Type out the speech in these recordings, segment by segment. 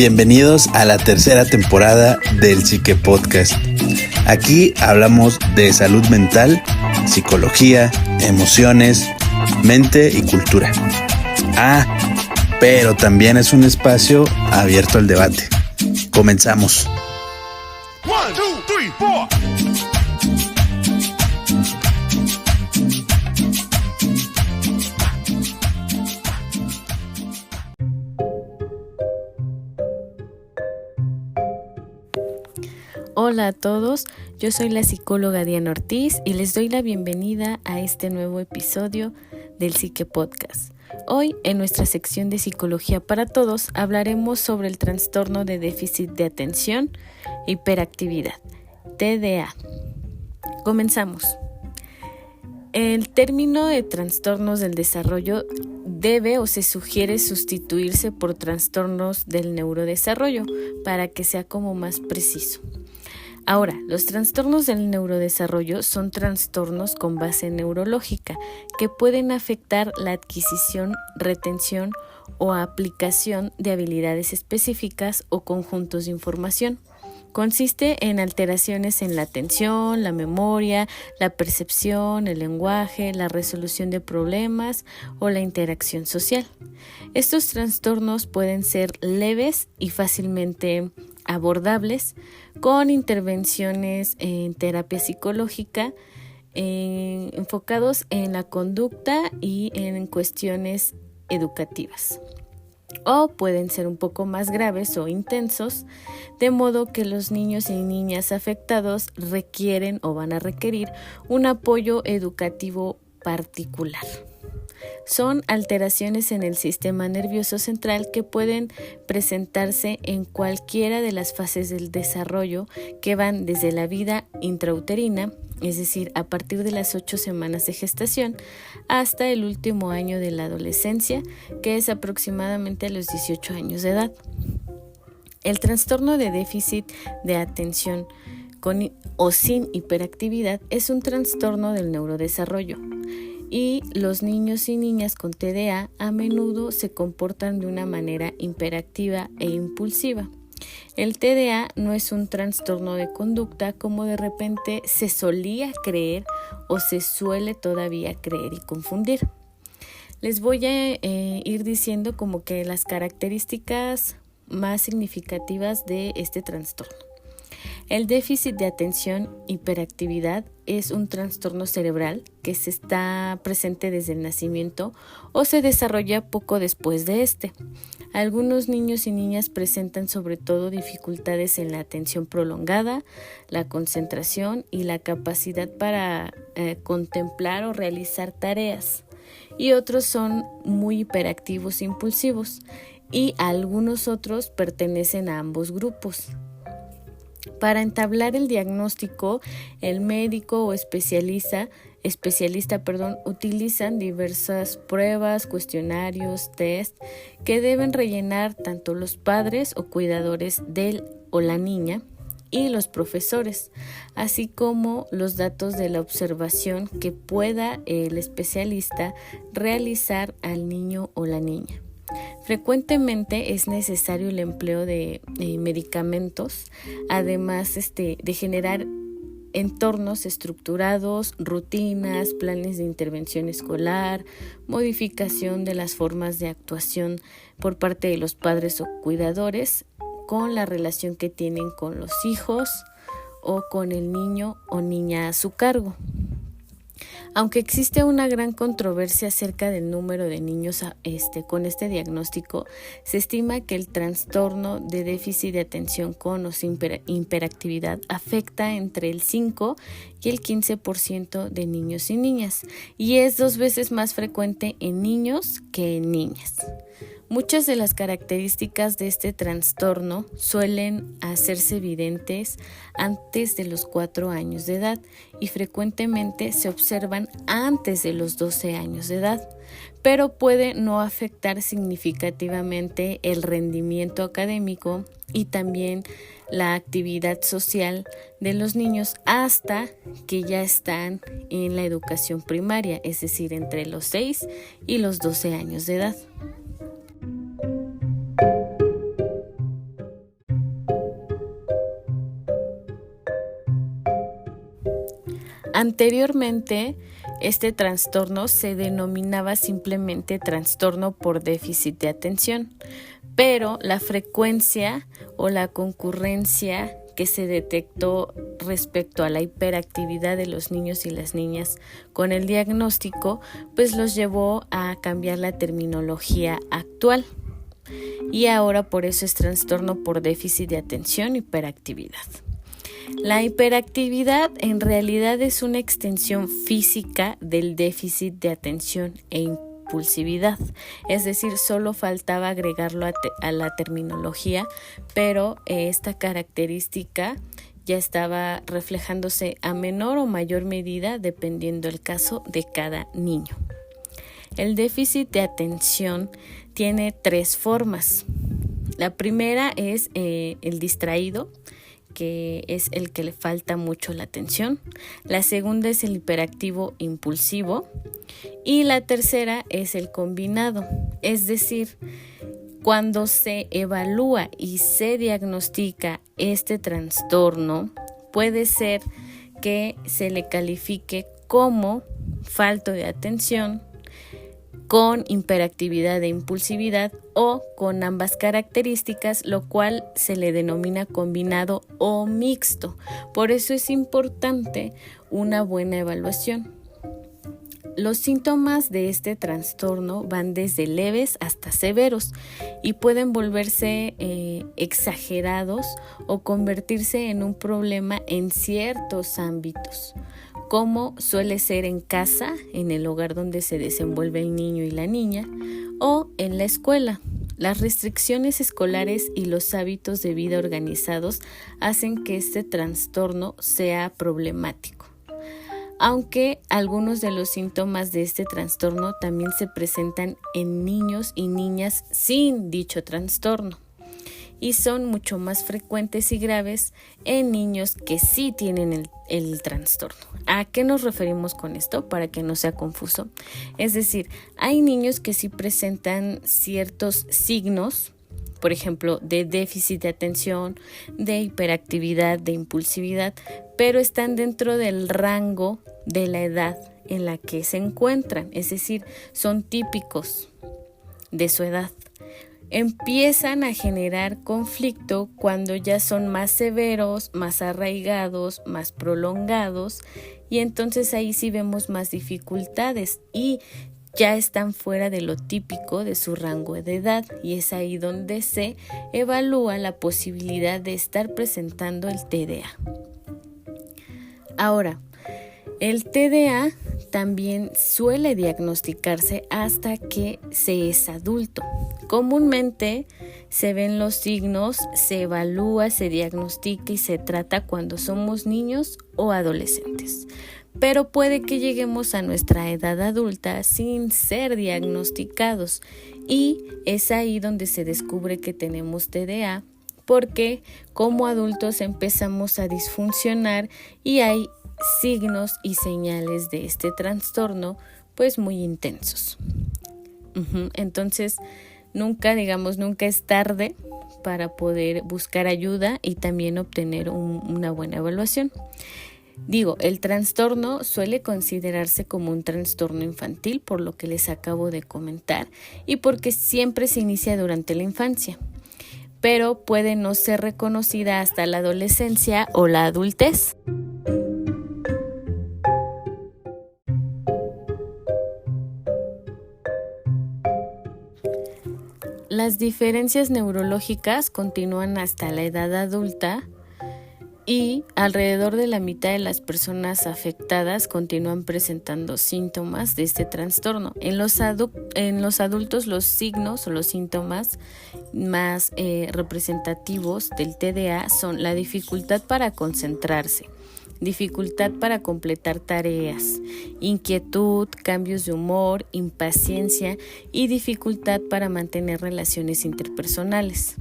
Bienvenidos a la tercera temporada del Psique Podcast. Aquí hablamos de salud mental, psicología, emociones, mente y cultura. Pero también es un espacio abierto al debate. Comenzamos. 1, 2, 3, 4. Hola a todos, yo soy la psicóloga Diana Ortiz y les doy la bienvenida a este nuevo episodio del Psique Podcast. Hoy, en nuestra sección de Psicología para Todos, hablaremos sobre el trastorno de déficit de atención e hiperactividad, TDA. Comenzamos. El término de trastornos del desarrollo debe o se sugiere sustituirse por trastornos del neurodesarrollo para que sea como más preciso. Ahora, los trastornos del neurodesarrollo son trastornos con base neurológica que pueden afectar la adquisición, retención o aplicación de habilidades específicas o conjuntos de información. Consiste en alteraciones en la atención, la memoria, la percepción, el lenguaje, la resolución de problemas o la interacción social. Estos trastornos pueden ser leves y fácilmente abordables con intervenciones en terapia psicológica enfocados en la conducta y en cuestiones educativas. O pueden ser un poco más graves o intensos, de modo que los niños y niñas afectados requieren o van a requerir un apoyo educativo particular. Son alteraciones en el sistema nervioso central que pueden presentarse en cualquiera de las fases del desarrollo que van desde la vida intrauterina, es decir, a partir de las 8 semanas de gestación, hasta el último año de la adolescencia, que es aproximadamente a los 18 años de edad. El trastorno de déficit de atención con o sin hiperactividad es un trastorno del neurodesarrollo. Y los niños y niñas con TDA a menudo se comportan de una manera hiperactiva e impulsiva. El TDA no es un trastorno de conducta como de repente se solía creer o se suele todavía creer y confundir. Les voy a ir diciendo como que las características más significativas de este trastorno. El déficit de atención hiperactividad es un trastorno cerebral que se está presente desde el nacimiento o se desarrolla poco después de este. Algunos niños y niñas presentan sobre todo dificultades en la atención prolongada, la concentración y la capacidad para contemplar o realizar tareas. Y otros son muy hiperactivos e impulsivos y algunos otros pertenecen a ambos grupos. Para entablar el diagnóstico, el médico o especialista, utilizan diversas pruebas, cuestionarios, test que deben rellenar tanto los padres o cuidadores del o la niña y los profesores, así como los datos de la observación que pueda el especialista realizar al niño o la niña. Frecuentemente es necesario el empleo de medicamentos, además de generar entornos estructurados, rutinas, planes de intervención escolar, modificación de las formas de actuación por parte de los padres o cuidadores con la relación que tienen con los hijos o con el niño o niña a su cargo. Aunque existe una gran controversia acerca del número de niños con este diagnóstico, se estima que el trastorno de déficit de atención con o sin hiperactividad afecta entre el 5 y el 15% de niños y niñas, y es 2 veces más frecuente en niños que en niñas. Muchas de las características de este trastorno suelen hacerse evidentes antes de los 4 años de edad y frecuentemente se observan antes de los 12 años de edad, pero puede no afectar significativamente el rendimiento académico y también la actividad social de los niños hasta que ya están en la educación primaria, es decir, entre los 6 y los 12 años de edad. Anteriormente, este trastorno se denominaba simplemente trastorno por déficit de atención, pero la frecuencia o la concurrencia que se detectó respecto a la hiperactividad de los niños y las niñas con el diagnóstico, pues los llevó a cambiar la terminología actual. Y ahora por eso es trastorno por déficit de atención, hiperactividad. La hiperactividad en realidad es una extensión física del déficit de atención e impulsividad, es decir, solo faltaba agregarlo a la terminología, pero esta característica ya estaba reflejándose a menor o mayor medida dependiendo el caso de cada niño. El déficit de atención tiene 3 formas. La primera es el distraído, que es el que le falta mucho la atención. La segunda es el hiperactivo impulsivo. Y la tercera es el combinado, es decir, cuando se evalúa y se diagnostica este trastorno, puede ser que se le califique como falto de atención, con hiperactividad e impulsividad o con ambas características, lo cual se le denomina combinado o mixto. Por eso es importante una buena evaluación. Los síntomas de este trastorno van desde leves hasta severos y pueden volverse exagerados o convertirse en un problema en ciertos ámbitos, como suele ser en casa, en el hogar donde se desenvuelve el niño y la niña, o en la escuela. Las restricciones escolares y los hábitos de vida organizados hacen que este trastorno sea problemático. Aunque algunos de los síntomas de este trastorno también se presentan en niños y niñas sin dicho trastorno y son mucho más frecuentes y graves en niños que sí tienen el trastorno. ¿A qué nos referimos con esto? Para que no sea confuso. Es decir, hay niños que sí presentan ciertos signos, por ejemplo, de déficit de atención, de hiperactividad, de impulsividad, pero están dentro del rango de la edad en la que se encuentran, es decir, son típicos de su edad. Empiezan a generar conflicto cuando ya son más severos, más arraigados, más prolongados, y entonces ahí sí vemos más dificultades y ya están fuera de lo típico de su rango de edad, y es ahí donde se evalúa la posibilidad de estar presentando el TDA. Ahora, el TDA también suele diagnosticarse hasta que se es adulto. Comúnmente se ven los signos, se evalúa, se diagnostica y se trata cuando somos niños o adolescentes. Pero puede que lleguemos a nuestra edad adulta sin ser diagnosticados y es ahí donde se descubre que tenemos TDA, porque como adultos empezamos a disfuncionar y hay signos y señales de este trastorno pues muy intensos. Entonces nunca es tarde para poder buscar ayuda y también obtener una buena evaluación. El trastorno suele considerarse como un trastorno infantil, por lo que les acabo de comentar, y porque siempre se inicia durante la infancia, pero puede no ser reconocida hasta la adolescencia o la adultez. Las diferencias neurológicas continúan hasta la edad adulta y alrededor de la mitad de las personas afectadas continúan presentando síntomas de este trastorno. En los adultos, los signos o los síntomas más representativos del TDA son la dificultad para concentrarse, dificultad para completar tareas, inquietud, cambios de humor, impaciencia y dificultad para mantener relaciones interpersonales.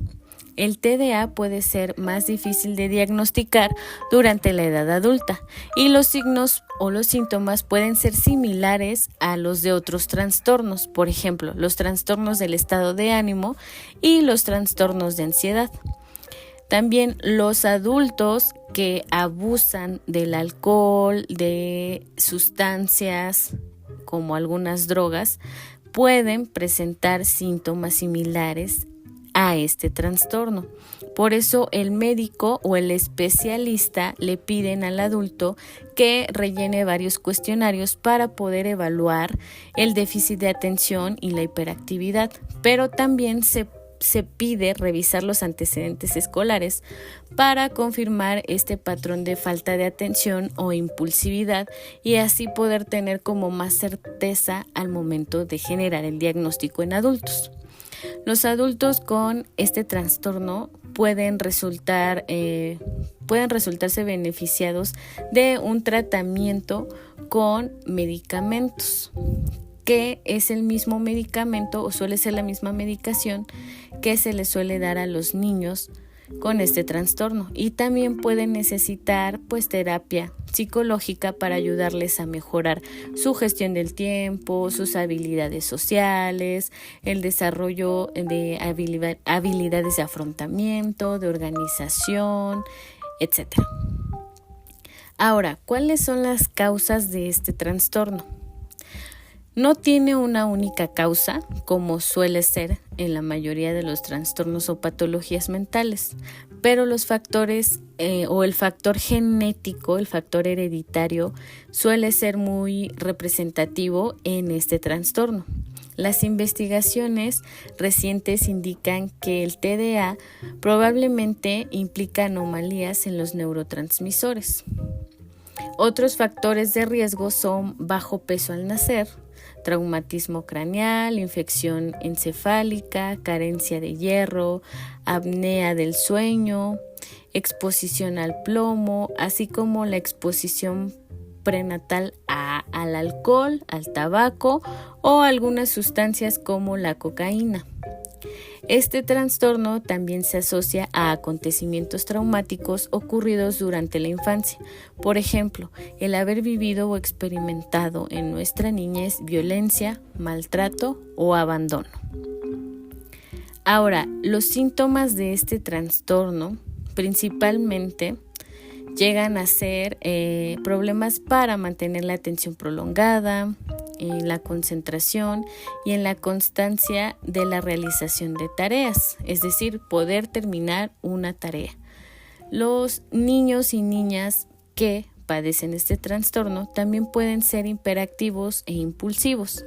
El TDA puede ser más difícil de diagnosticar durante la edad adulta y los signos o los síntomas pueden ser similares a los de otros trastornos, por ejemplo, los trastornos del estado de ánimo y los trastornos de ansiedad. También los adultos que abusan del alcohol, de sustancias como algunas drogas, pueden presentar síntomas similares a este trastorno. Por eso el médico o el especialista le piden al adulto que rellene varios cuestionarios para poder evaluar el déficit de atención y la hiperactividad, pero también se pide revisar los antecedentes escolares para confirmar este patrón de falta de atención o impulsividad y así poder tener como más certeza al momento de generar el diagnóstico en adultos. Los adultos con este trastorno pueden resultarse beneficiados de un tratamiento con medicamentos, que es el mismo medicamento o suele ser la misma medicación que se le suele dar a los niños con este trastorno, y también pueden necesitar terapia psicológica para ayudarles a mejorar su gestión del tiempo, sus habilidades sociales, el desarrollo de habilidades de afrontamiento, de organización, etc. Ahora, ¿cuáles son las causas de este trastorno? No tiene una única causa, como suele ser en la mayoría de los trastornos o patologías mentales, pero los factores o el factor genético, el factor hereditario, suele ser muy representativo en este trastorno. Las investigaciones recientes indican que el TDA probablemente implica anomalías en los neurotransmisores. Otros factores de riesgo son bajo peso al nacer, traumatismo craneal, infección encefálica, carencia de hierro, apnea del sueño, exposición al plomo, así como la exposición prenatal al alcohol, al tabaco o algunas sustancias como la cocaína. Este trastorno también se asocia a acontecimientos traumáticos ocurridos durante la infancia. Por ejemplo, el haber vivido o experimentado en nuestra niñez violencia, maltrato o abandono. Ahora, los síntomas de este trastorno principalmente llegan a ser problemas para mantener la atención prolongada, en la concentración y en la constancia de la realización de tareas, es decir, poder terminar una tarea. Los niños y niñas que padecen este trastorno también pueden ser hiperactivos e impulsivos.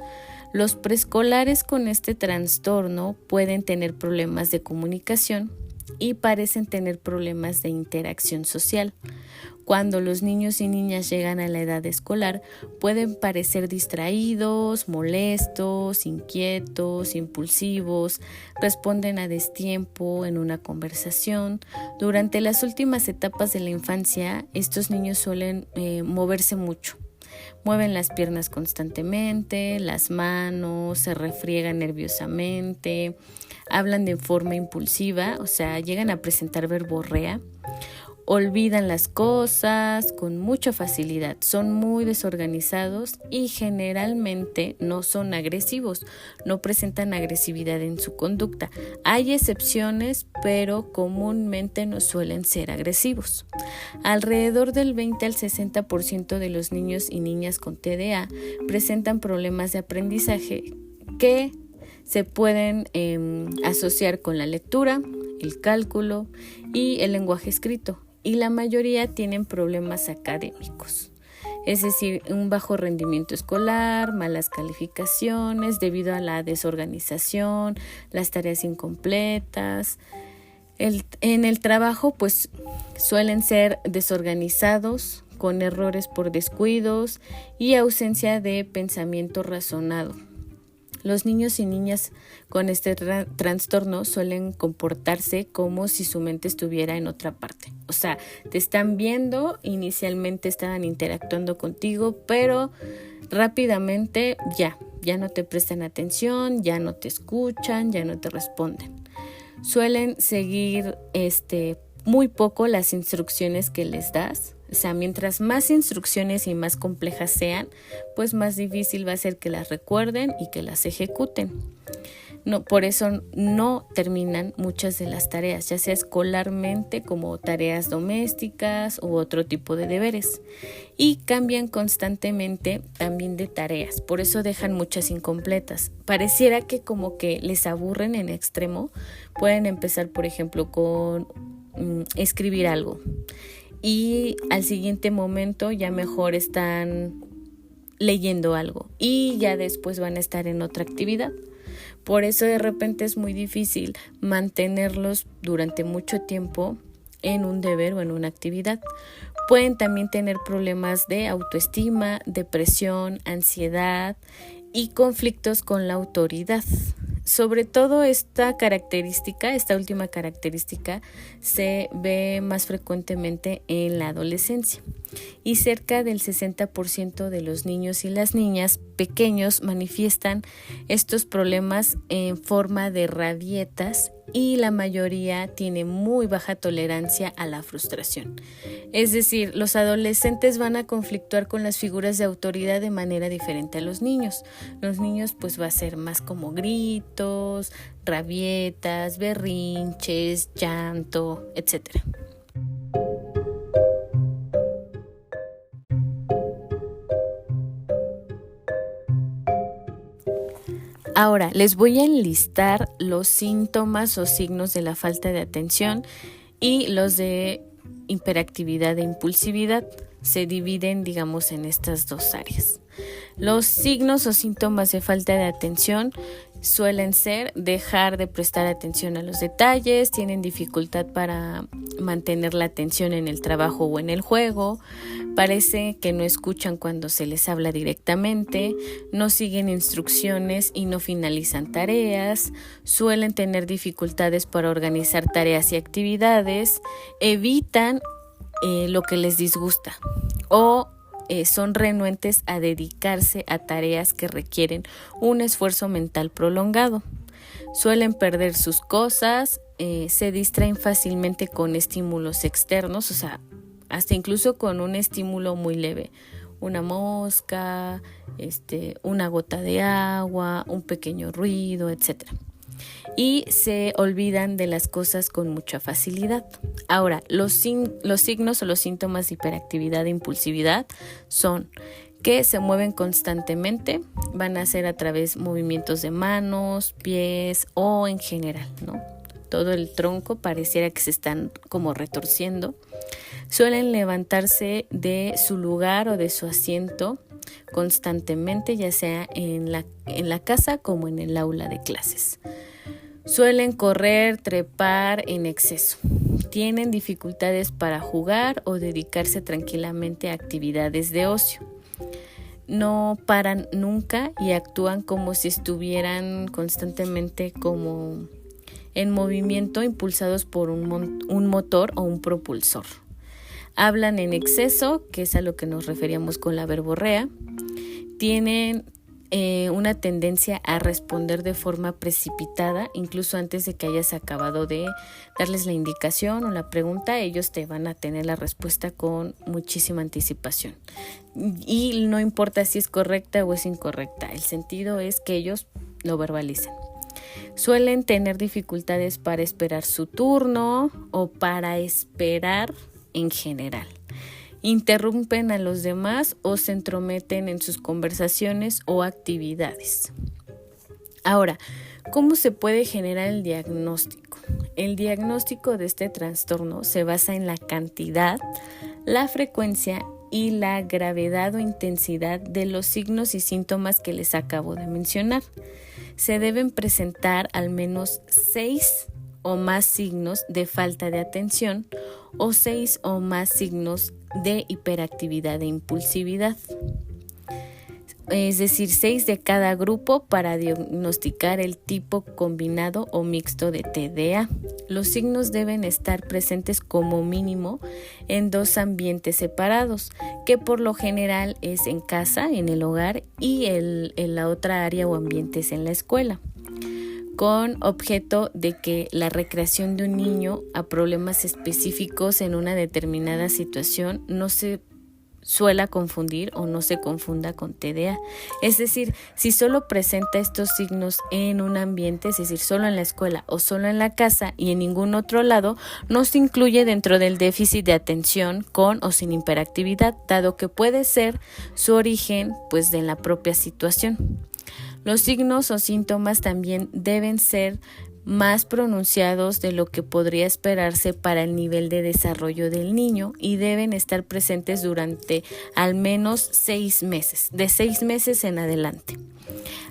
Los preescolares con este trastorno pueden tener problemas de comunicación y parecen tener problemas de interacción social. Cuando los niños y niñas llegan a la edad escolar, pueden parecer distraídos, molestos, inquietos, impulsivos, responden a destiempo en una conversación. Durante las últimas etapas de la infancia, estos niños suelen moverse mucho. Mueven las piernas constantemente, las manos, se refriegan nerviosamente, hablan de forma impulsiva, o sea, llegan a presentar verborrea. Olvidan las cosas con mucha facilidad, son muy desorganizados y generalmente no son agresivos, no presentan agresividad en su conducta. Hay excepciones, pero comúnmente no suelen ser agresivos. Alrededor del 20 al 60% de los niños y niñas con TDA presentan problemas de aprendizaje que se pueden asociar con la lectura, el cálculo y el lenguaje escrito. Y la mayoría tienen problemas académicos, es decir, un bajo rendimiento escolar, malas calificaciones debido a la desorganización, las tareas incompletas. En el trabajo, suelen ser desorganizados, con errores por descuidos y ausencia de pensamiento razonado. Los niños y niñas con este trastorno suelen comportarse como si su mente estuviera en otra parte. O sea, te están viendo, inicialmente estaban interactuando contigo, pero rápidamente ya no te prestan atención, ya no te escuchan, ya no te responden. Suelen seguir muy poco las instrucciones que les das. O sea, mientras más instrucciones y más complejas sean, más difícil va a ser que las recuerden y que las ejecuten. Por eso no terminan muchas de las tareas, ya sea escolarmente como tareas domésticas u otro tipo de deberes. Y cambian constantemente también de tareas, por eso dejan muchas incompletas. Pareciera que como que les aburren en extremo. Pueden empezar, por ejemplo, con escribir algo y al siguiente momento ya mejor están leyendo algo y ya después van a estar en otra actividad. Por eso de repente es muy difícil mantenerlos durante mucho tiempo en un deber o en una actividad. Pueden también tener problemas de autoestima, depresión, ansiedad y conflictos con la autoridad. Sobre todo esta última característica, se ve más frecuentemente en la adolescencia. Y cerca del 60% de los niños y las niñas pequeños manifiestan estos problemas en forma de rabietas y la mayoría tiene muy baja tolerancia a la frustración. Es decir, los adolescentes van a conflictuar con las figuras de autoridad de manera diferente a los niños. Los niños pues va a ser más como gritos, rabietas, berrinches, llanto, etc. Ahora, les voy a enlistar los síntomas o signos de la falta de atención y los de hiperactividad e impulsividad. Se dividen, digamos, en estas dos áreas. Los signos o síntomas de falta de atención suelen ser dejar de prestar atención a los detalles, tienen dificultad para mantener la atención en el trabajo o en el juego, parece que no escuchan cuando se les habla directamente, no siguen instrucciones y no finalizan tareas, suelen tener dificultades para organizar tareas y actividades, evitan lo que les disgusta o son renuentes a dedicarse a tareas que requieren un esfuerzo mental prolongado. Suelen perder sus cosas, se distraen fácilmente con estímulos externos, o sea, hasta incluso con un estímulo muy leve, una mosca, una gota de agua, un pequeño ruido, etc. Y se olvidan de las cosas con mucha facilidad. Ahora, los signos o los síntomas de hiperactividad e impulsividad son que se mueven constantemente, van a ser a través de movimientos de manos, pies o en general, ¿no? Todo el tronco pareciera que se están como retorciendo. Suelen levantarse de su lugar o de su asiento constantemente, ya sea en la casa como en el aula de clases. Suelen correr, trepar en exceso. Tienen dificultades para jugar o dedicarse tranquilamente a actividades de ocio. No paran nunca y actúan como si estuvieran constantemente como en movimiento, impulsados por un motor o un propulsor. Hablan en exceso, que es a lo que nos referíamos con la verborrea. Tienen una tendencia a responder de forma precipitada, incluso antes de que hayas acabado de darles la indicación o la pregunta, ellos te van a tener la respuesta con muchísima anticipación. Y no importa si es correcta o es incorrecta, el sentido es que ellos lo verbalicen. Suelen tener dificultades para esperar su turno o para esperar en general. Interrumpen a los demás o se entrometen en sus conversaciones o actividades. Ahora, ¿cómo se puede generar el diagnóstico? El diagnóstico de este trastorno se basa en la cantidad, la frecuencia y la gravedad o intensidad de los signos y síntomas que les acabo de mencionar. Se deben presentar al menos 6 o más signos de falta de atención o 6 o más signos de hiperactividad e impulsividad. Es decir, 6 de cada grupo para diagnosticar el tipo combinado o mixto de TDA. Los signos deben estar presentes como mínimo en 2 ambientes separados, que por lo general es en casa, en el hogar, y en la otra área o ambiente es en la escuela, con objeto de que la recreación de un niño a problemas específicos en una determinada situación no se suela confundir o no se confunda con TDA. Es decir, si solo presenta estos signos en un ambiente, es decir, solo en la escuela o solo en la casa y en ningún otro lado, no se incluye dentro del déficit de atención con o sin hiperactividad, dado que puede ser su origen pues de la propia situación. Los signos o síntomas también deben ser más pronunciados de lo que podría esperarse para el nivel de desarrollo del niño y deben estar presentes durante al menos 6 meses, de 6 meses en adelante.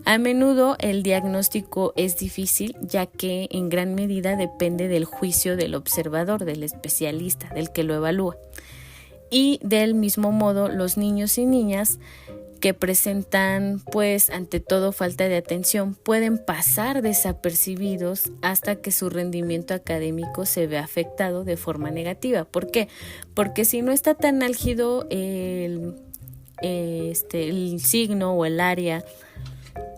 A menudo el diagnóstico es difícil, ya que en gran medida depende del juicio del observador, del especialista, del que lo evalúa. Y del mismo modo, los niños y niñas que presentan, pues, ante todo falta de atención, pueden pasar desapercibidos hasta que su rendimiento académico se ve afectado de forma negativa. ¿Por qué? Porque si no está tan álgido el signo o el área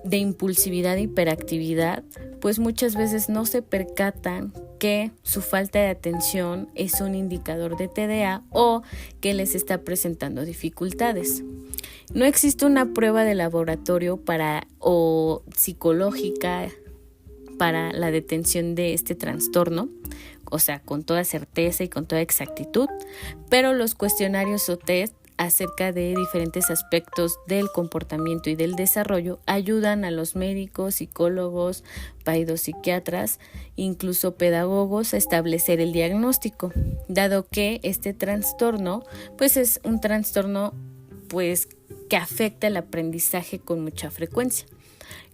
de impulsividad e hiperactividad, pues muchas veces no se percatan que su falta de atención es un indicador de TDA o que les está presentando dificultades. No existe una prueba de laboratorio o psicológica para la detención de este trastorno, o sea, con toda certeza y con toda exactitud, pero los cuestionarios o test acerca de diferentes aspectos del comportamiento y del desarrollo ayudan a los médicos, psicólogos, psiquiatras, incluso pedagogos a establecer el diagnóstico, dado que este trastorno pues es un trastorno pues que afecta el aprendizaje con mucha frecuencia.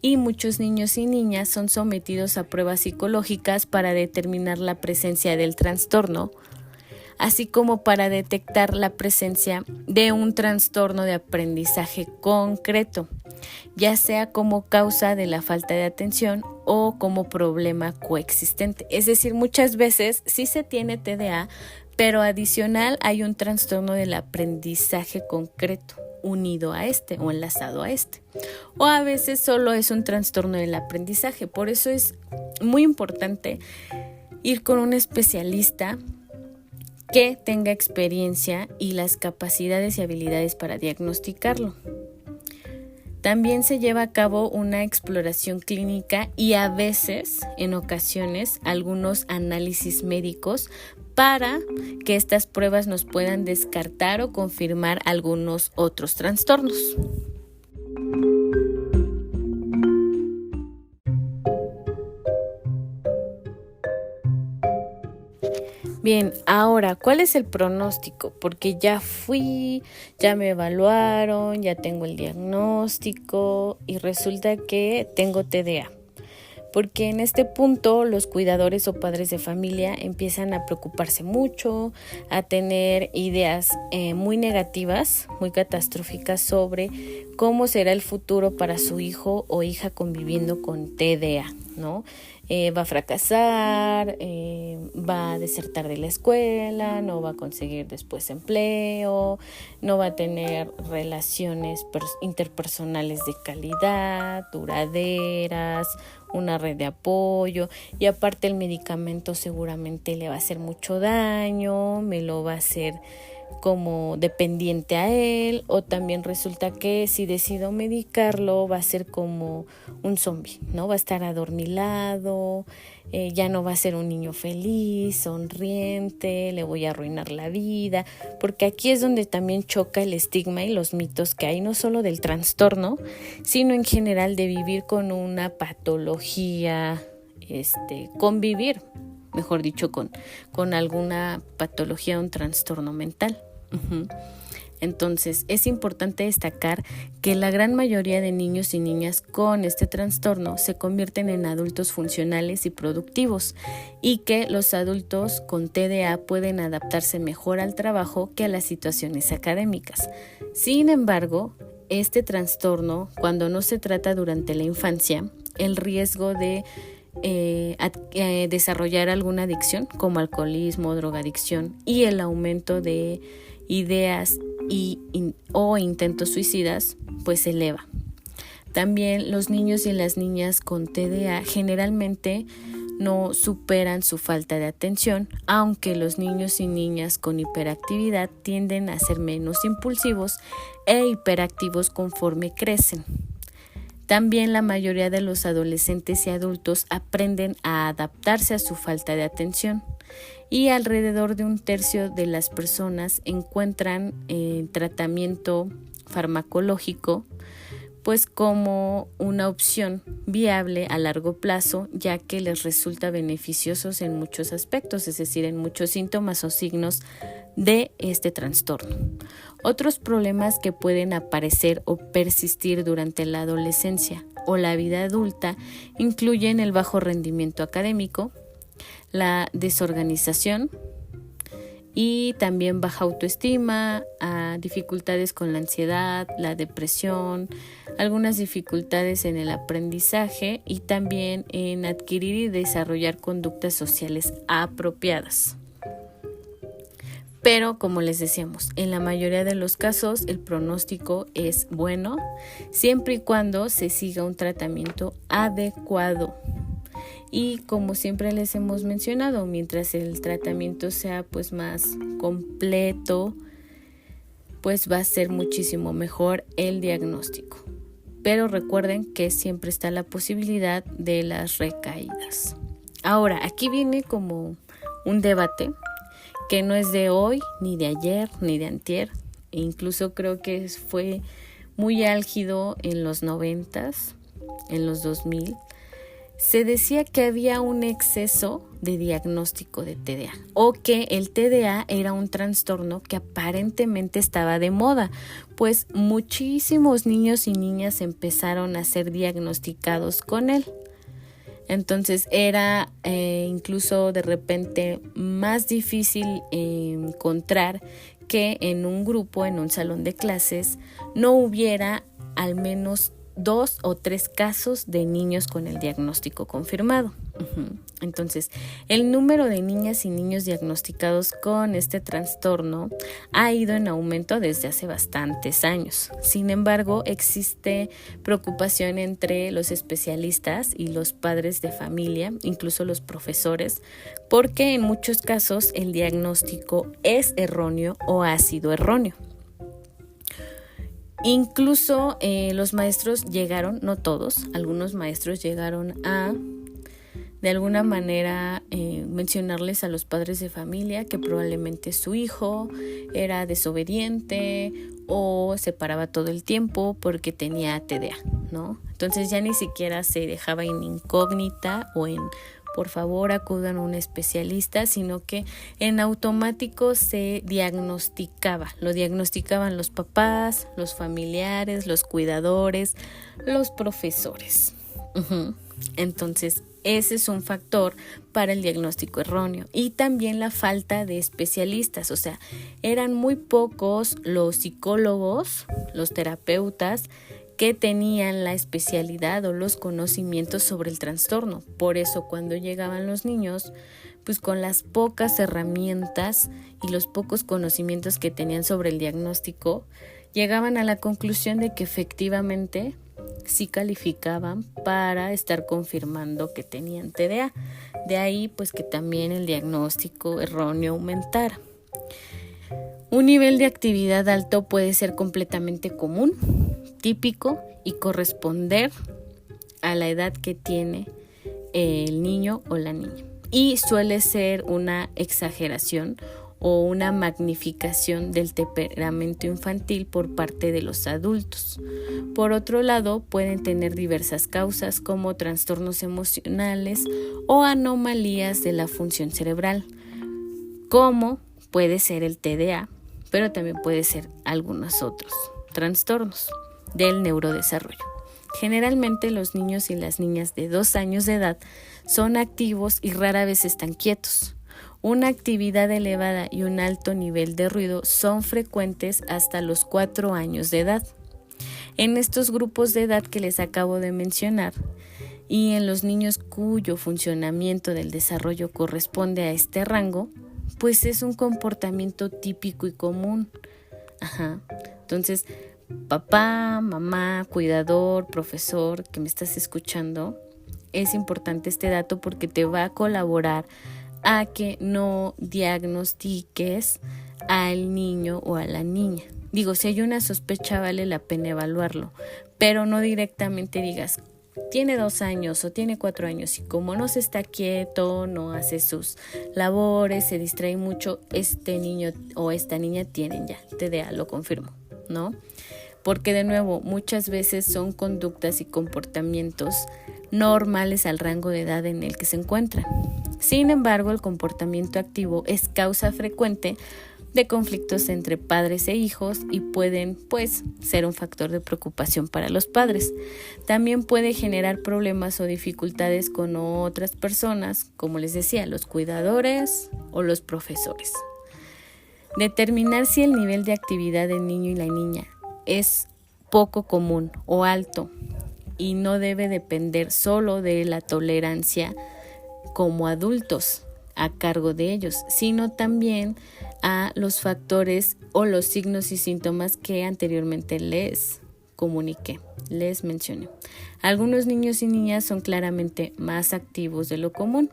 Y muchos niños y niñas son sometidos a pruebas psicológicas para determinar la presencia del trastorno, así como para detectar la presencia de un trastorno de aprendizaje concreto, ya sea como causa de la falta de atención o como problema coexistente. Es decir, muchas veces sí se tiene TDA, pero adicional hay un trastorno del aprendizaje concreto unido a este o enlazado a este. O a veces solo es un trastorno del aprendizaje. Por eso es muy importante ir con un especialista que tenga experiencia y las capacidades y habilidades para diagnosticarlo. También se lleva a cabo una exploración clínica y a veces, en ocasiones, algunos análisis médicos para que estas pruebas nos puedan descartar o confirmar algunos otros trastornos. Bien, ahora, ¿cuál es el pronóstico? Porque ya me evaluaron, ya tengo el diagnóstico y resulta que tengo TDA. Porque en este punto los cuidadores o padres de familia empiezan a preocuparse mucho, a tener ideas muy negativas, muy catastróficas sobre cómo será el futuro para su hijo o hija conviviendo con TDA, ¿no? Va a fracasar, va a desertar de la escuela, no va a conseguir después empleo, no va a tener relaciones interpersonales de calidad, duraderas, una red de apoyo, y aparte el medicamento seguramente le va a hacer mucho daño, me lo va a hacer como dependiente a él, o también resulta que si decido medicarlo va a ser como un zombie, ¿no? Va a estar adormilado, ya no va a ser un niño feliz, sonriente, le voy a arruinar la vida, porque aquí es donde también choca el estigma y los mitos que hay, no solo del trastorno, sino en general de vivir con una patología, convivir, mejor dicho, con alguna patología o un trastorno mental. Entonces, es importante destacar que la gran mayoría de niños y niñas con este trastorno se convierten en adultos funcionales y productivos, y que los adultos con TDA pueden adaptarse mejor al trabajo que a las situaciones académicas. Sin embargo, este trastorno, cuando no se trata durante la infancia, el riesgo de desarrollar alguna adicción como alcoholismo, drogadicción y el aumento de ideas o intentos suicidas pues se eleva. También los niños y las niñas con TDA generalmente no superan su falta de atención, aunque los niños y niñas con hiperactividad tienden a ser menos impulsivos e hiperactivos conforme crecen. También la mayoría de los adolescentes y adultos aprenden a adaptarse a su falta de atención y alrededor de un tercio de las personas encuentran tratamiento farmacológico pues como una opción viable a largo plazo, ya que les resulta beneficiosos en muchos aspectos, es decir, en muchos síntomas o signos de este trastorno. Otros problemas que pueden aparecer o persistir durante la adolescencia o la vida adulta incluyen el bajo rendimiento académico, la desorganización y también baja autoestima, dificultades con la ansiedad, la depresión, algunas dificultades en el aprendizaje y también en adquirir y desarrollar conductas sociales apropiadas. Pero, como les decíamos, en la mayoría de los casos el pronóstico es bueno, siempre y cuando se siga un tratamiento adecuado. Y como siempre les hemos mencionado, mientras el tratamiento sea pues más completo, pues va a ser muchísimo mejor el diagnóstico. Pero recuerden que siempre está la posibilidad de las recaídas. Ahora, aquí viene como un debate que no es de hoy, ni de ayer, ni de antier. E incluso creo que fue muy álgido en los 90s, en los 2000. Se decía que había un exceso de diagnóstico de TDA o que el TDA era un trastorno que aparentemente estaba de moda, pues muchísimos niños y niñas empezaron a ser diagnosticados con él. Entonces era incluso de repente más difícil encontrar que en un grupo, en un salón de clases, no hubiera al menos 2 o 3 casos de niños con el diagnóstico confirmado. Entonces, el número de niñas y niños diagnosticados con este trastorno ha ido en aumento desde hace bastantes años. Sin embargo, existe preocupación entre los especialistas y los padres de familia, incluso los profesores, porque en muchos casos el diagnóstico es erróneo o ha sido erróneo. Incluso los maestros llegaron, no todos, algunos maestros llegaron a de alguna manera mencionarles a los padres de familia que probablemente su hijo era desobediente o se paraba todo el tiempo porque tenía TDA, ¿no? Entonces ya ni siquiera se dejaba en incógnita o en por favor acudan a un especialista, sino que en automático se diagnosticaba. Lo diagnosticaban los papás, los familiares, los cuidadores, los profesores. Entonces, ese es un factor para el diagnóstico erróneo. Y también la falta de especialistas. O sea, eran muy pocos los psicólogos, los terapeutas, que tenían la especialidad o los conocimientos sobre el trastorno. Por eso cuando llegaban los niños, pues con las pocas herramientas y los pocos conocimientos que tenían sobre el diagnóstico, llegaban a la conclusión de que efectivamente sí calificaban para estar confirmando que tenían TDA. De ahí pues que también el diagnóstico erróneo aumentara. Un nivel de actividad alto puede ser completamente común, típico y corresponder a la edad que tiene el niño o la niña. Y suele ser una exageración o una magnificación del temperamento infantil por parte de los adultos. Por otro lado, pueden tener diversas causas como trastornos emocionales o anomalías de la función cerebral, como puede ser el TDA, pero también puede ser algunos otros trastornos del neurodesarrollo. Generalmente los niños y las niñas de 2 años de edad son activos y rara vez están quietos. Una actividad elevada y un alto nivel de ruido son frecuentes hasta los 4 años de edad. En estos grupos de edad que les acabo de mencionar y en los niños cuyo funcionamiento del desarrollo corresponde a este rango, pues es un comportamiento típico y común. Entonces, papá, mamá, cuidador, profesor que me estás escuchando, es importante este dato porque te va a colaborar a que no diagnostiques al niño o a la niña. Digo, si hay una sospecha vale la pena evaluarlo, pero no directamente digas, tiene 2 años o tiene 4 años y como no se está quieto, no hace sus labores, se distrae mucho, este niño o esta niña tienen ya TDA, lo confirmo, ¿no? Porque de nuevo, muchas veces son conductas y comportamientos normales al rango de edad en el que se encuentran. Sin embargo, el comportamiento activo es causa frecuente de conflictos entre padres e hijos y pueden, ser un factor de preocupación para los padres. También puede generar problemas o dificultades con otras personas, como les decía, los cuidadores o los profesores. Determinar si el nivel de actividad del niño y la niña es poco común o alto y no debe depender solo de la tolerancia como adultos a cargo de ellos, sino también a los factores o los signos y síntomas que anteriormente les comuniqué, les mencioné. Algunos niños y niñas son claramente más activos de lo común.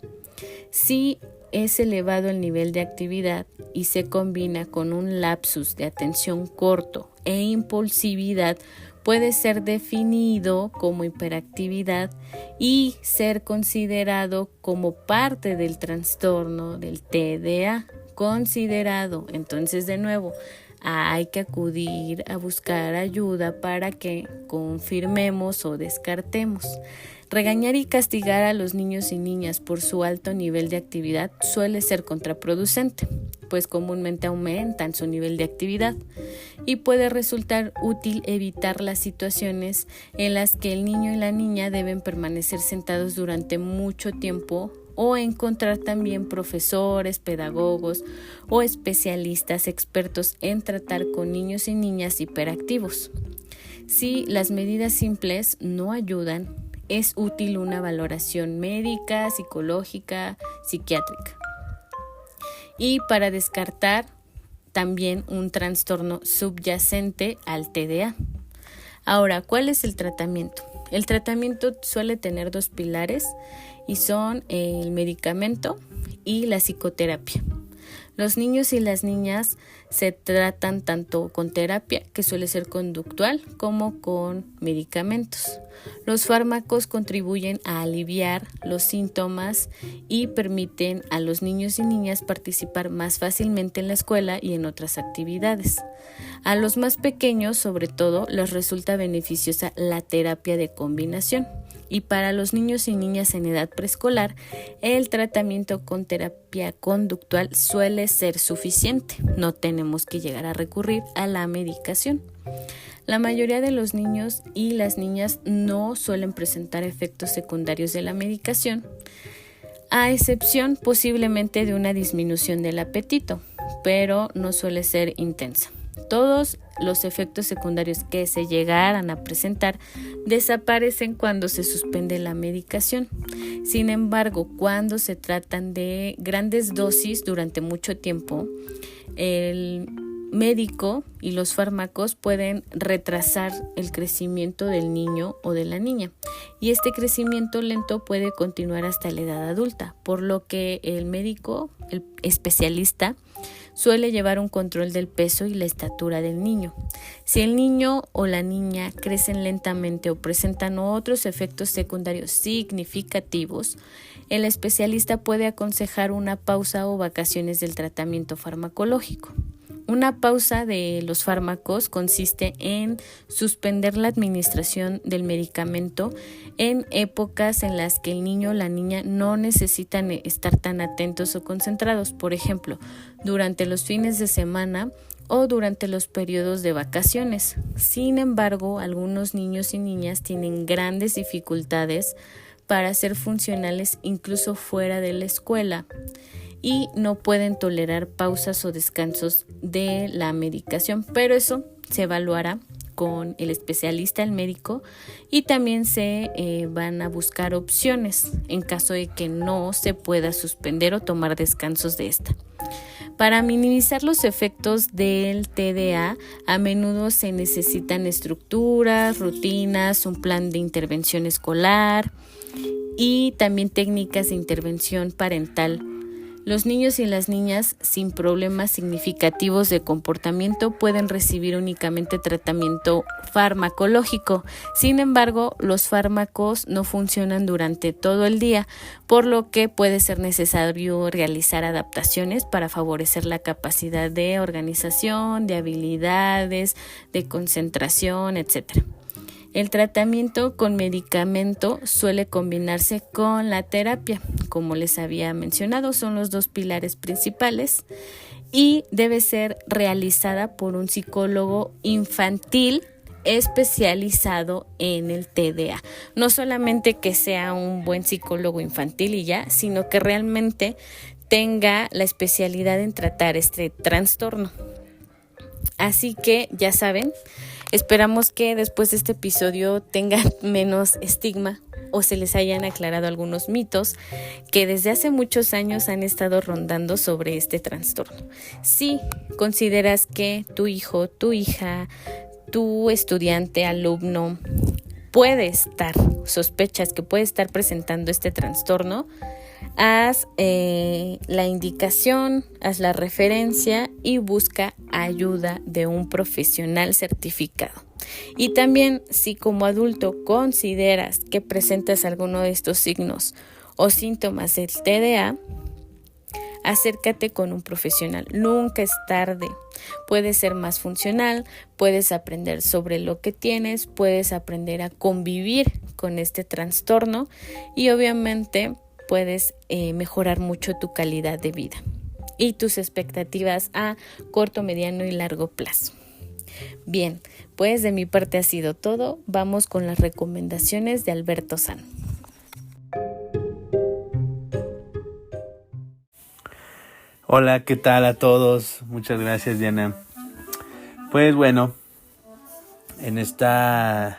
Si es elevado el nivel de actividad y se combina con un lapsus de atención corto e impulsividad, puede ser definido como hiperactividad y ser considerado como parte del trastorno del TDA. Considerado. Entonces, de nuevo, hay que acudir a buscar ayuda para que confirmemos o descartemos. Regañar y castigar a los niños y niñas por su alto nivel de actividad suele ser contraproducente, pues comúnmente aumentan su nivel de actividad y puede resultar útil evitar las situaciones en las que el niño y la niña deben permanecer sentados durante mucho tiempo o encontrar también profesores, pedagogos o especialistas expertos en tratar con niños y niñas hiperactivos. Si las medidas simples no ayudan, es útil una valoración médica, psicológica, psiquiátrica. Y para descartar también un trastorno subyacente al TDA. Ahora, ¿cuál es el tratamiento? El tratamiento suele tener 2 pilares y son el medicamento y la psicoterapia. Los niños y las niñas se tratan tanto con terapia, que suele ser conductual, como con medicamentos. Los fármacos contribuyen a aliviar los síntomas y permiten a los niños y niñas participar más fácilmente en la escuela y en otras actividades. A los más pequeños, sobre todo, les resulta beneficiosa la terapia de combinación. Y para los niños y niñas en edad preescolar, el tratamiento con terapia conductual suele ser suficiente. No tenemos que llegar a recurrir a la medicación. La mayoría de los niños y las niñas no suelen presentar efectos secundarios de la medicación, a excepción posiblemente de una disminución del apetito, pero no suele ser intensa. Todos los efectos secundarios que se llegaran a presentar desaparecen cuando se suspende la medicación. Sin embargo, cuando se tratan de grandes dosis durante mucho tiempo, el médico y los fármacos pueden retrasar el crecimiento del niño o de la niña, y este crecimiento lento puede continuar hasta la edad adulta, por lo que el médico, el especialista, suele llevar un control del peso y la estatura del niño. Si el niño o la niña crecen lentamente o presentan otros efectos secundarios significativos, el especialista puede aconsejar una pausa o vacaciones del tratamiento farmacológico. Una pausa de los fármacos consiste en suspender la administración del medicamento en épocas en las que el niño o la niña no necesitan estar tan atentos o concentrados, por ejemplo, durante los fines de semana o durante los periodos de vacaciones. Sin embargo, algunos niños y niñas tienen grandes dificultades para ser funcionales incluso fuera de la escuela, y no pueden tolerar pausas o descansos de la medicación, pero eso se evaluará con el especialista, el médico, y también se van a buscar opciones en caso de que no se pueda suspender o tomar descansos de esta. Para minimizar los efectos del TDA, a menudo se necesitan estructuras, rutinas, un plan de intervención escolar, y también técnicas de intervención parental. Los niños y las niñas sin problemas significativos de comportamiento pueden recibir únicamente tratamiento farmacológico. Sin embargo, los fármacos no funcionan durante todo el día, por lo que puede ser necesario realizar adaptaciones para favorecer la capacidad de organización, de habilidades, de concentración, etc. El tratamiento con medicamento suele combinarse con la terapia. Como les había mencionado, son los dos pilares principales y debe ser realizada por un psicólogo infantil especializado en el TDA. No solamente que sea un buen psicólogo infantil y ya, sino que realmente tenga la especialidad en tratar este trastorno. Así que ya saben, esperamos que después de este episodio tengan menos estigma o se les hayan aclarado algunos mitos que desde hace muchos años han estado rondando sobre este trastorno. Si consideras que tu hijo, tu hija, tu estudiante, alumno sospechas que puede estar presentando este trastorno, haz la indicación, haz la referencia y busca ayuda de un profesional certificado. Y también, si como adulto consideras que presentas alguno de estos signos o síntomas del TDA, acércate con un profesional. Nunca es tarde. Puedes ser más funcional, puedes aprender sobre lo que tienes, puedes aprender a convivir con este trastorno y obviamente puedes mejorar mucho tu calidad de vida y tus expectativas a corto, mediano y largo plazo. Bien, pues de mi parte ha sido todo. Vamos con las recomendaciones de Alberto San. Hola, ¿qué tal a todos? Muchas gracias, Diana. Pues bueno, en esta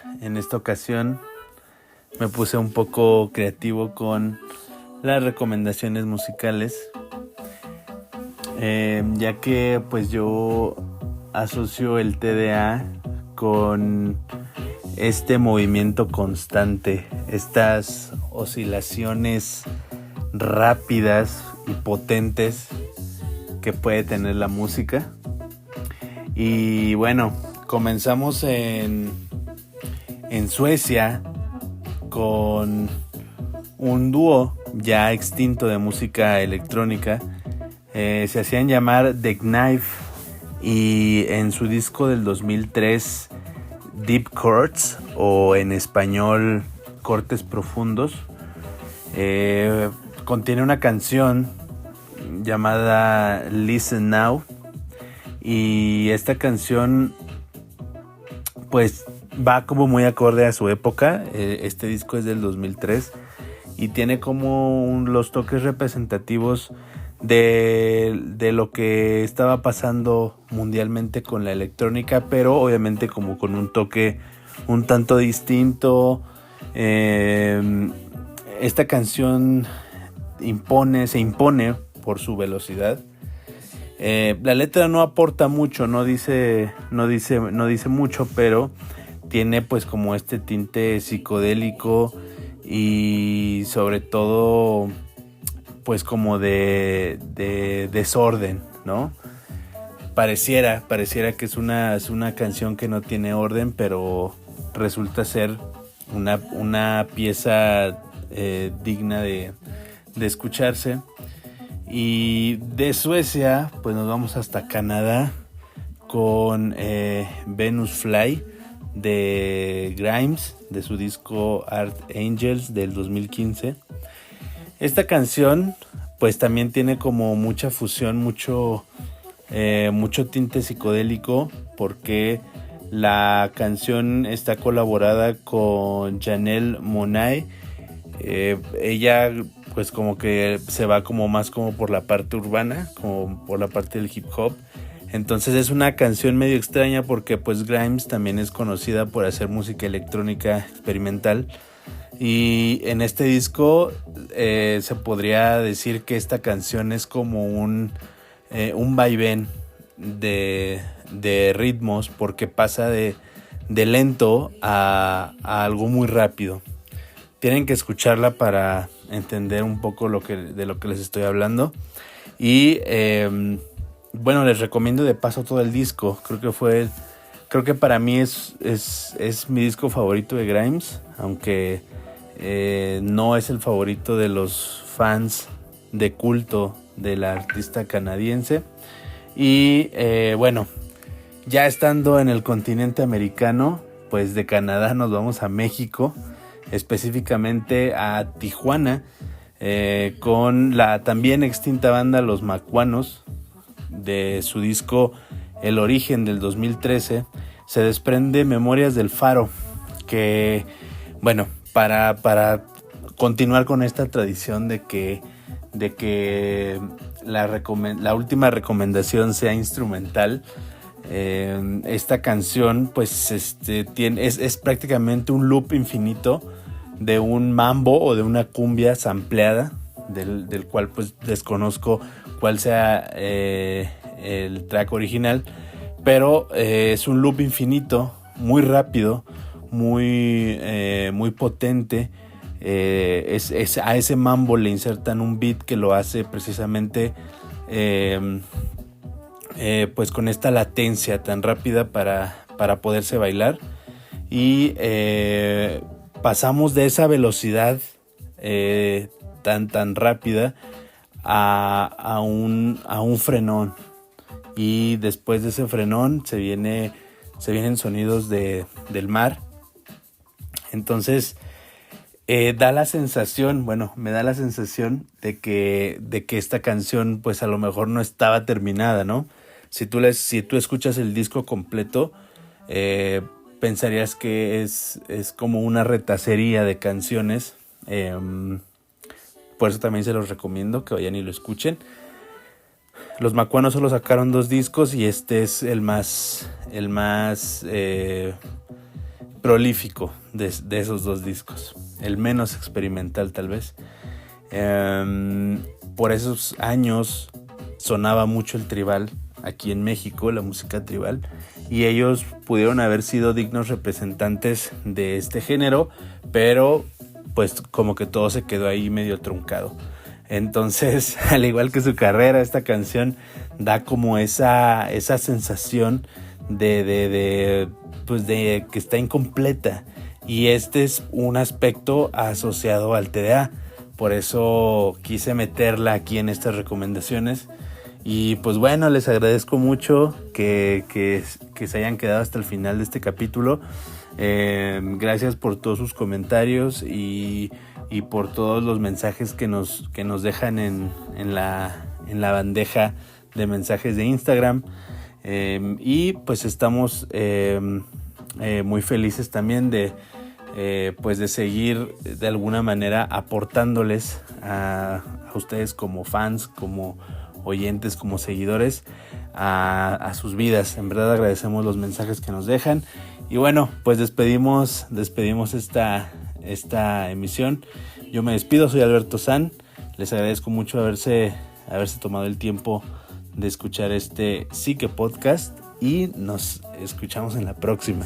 ocasión me puse un poco creativo con las recomendaciones musicales, ya que pues yo asocio el TDA con este movimiento constante, estas oscilaciones rápidas y potentes que puede tener la música. Y bueno, comenzamos en Suecia con un dúo ya extinto de música electrónica. Se hacían llamar The Knife y en su disco del 2003 Deep Chords, o en español Cortes Profundos, contiene una canción llamada Listen Now, y esta canción pues va como muy acorde a su época. Este disco es del 2003 y tiene como los toques representativos de lo que estaba pasando mundialmente con la electrónica, pero obviamente como con un toque un tanto distinto. Esta canción se impone por su velocidad. La letra no aporta mucho, no dice mucho, pero tiene pues como este tinte psicodélico y sobre todo pues como de desorden, ¿no? Pareciera que es una canción que no tiene orden, pero resulta ser una pieza digna de escucharse. Y de Suecia pues nos vamos hasta Canadá con Venus Fly de Grimes, de su disco Art Angels del 2015. Esta canción pues también tiene como mucha fusión, mucho tinte psicodélico, porque la canción está colaborada con Janelle Monáe. Ella pues como que se va como más como por la parte urbana, como por la parte del hip hop. Entonces es una canción medio extraña porque pues Grimes también es conocida por hacer música electrónica experimental. Y en este disco se podría decir que esta canción es como un vaivén de ritmos, porque pasa de lento a algo muy rápido. tienen que escucharla para entender un poco de lo que les estoy hablando. Y bueno, les recomiendo de paso todo el disco. Creo que para mí es mi disco favorito de Grimes, aunque no es el favorito de los fans de culto de la artista canadiense. Y bueno, ya estando en el continente americano, pues de Canadá nos vamos a México, específicamente a Tijuana, con la también extinta banda Los Macuanos. De su disco El Origen del 2013 se desprende Memorias del Faro, que bueno, para continuar con esta tradición de que la última recomendación sea instrumental, esta canción pues es prácticamente un loop infinito de un mambo o de una cumbia sampleada, del cual pues desconozco cuál sea el track original, pero es un loop infinito, muy rápido, muy potente. A ese mambo le insertan un beat que lo hace precisamente pues con esta latencia tan rápida para poderse bailar. Y pasamos de esa velocidad tan rápida a un frenón, y después de ese frenón se vienen sonidos del mar. Entonces me da la sensación de que esta canción pues a lo mejor no estaba terminada, ¿no? Si tú escuchas el disco completo, pensarías que es como una retacería de canciones. Por eso también se los recomiendo que vayan y lo escuchen. Los Macuanos solo sacaron 2 discos y este es el más prolífico de esos 2 discos. El menos experimental tal vez. Por esos años sonaba mucho el tribal aquí en México, la música tribal, y ellos pudieron haber sido dignos representantes de este género, pero pues como que todo se quedó ahí medio truncado. Entonces, al igual que su carrera, esta canción da como esa sensación de que está incompleta, y este es un aspecto asociado al TDA. Por eso quise meterla aquí en estas recomendaciones. Y pues bueno, les agradezco mucho que se hayan quedado hasta el final de este capítulo. Gracias por todos sus comentarios y por todos los mensajes que nos dejan en la bandeja de mensajes de Instagram. Y pues estamos muy felices también de seguir de alguna manera aportándoles a ustedes como fans, como oyentes, como seguidores a sus vidas. En verdad agradecemos los mensajes que nos dejan. Y bueno, pues despedimos esta emisión. Yo me despido, soy Alberto San. Les agradezco mucho haberse tomado el tiempo de escuchar este Psique Podcast, y nos escuchamos en la próxima.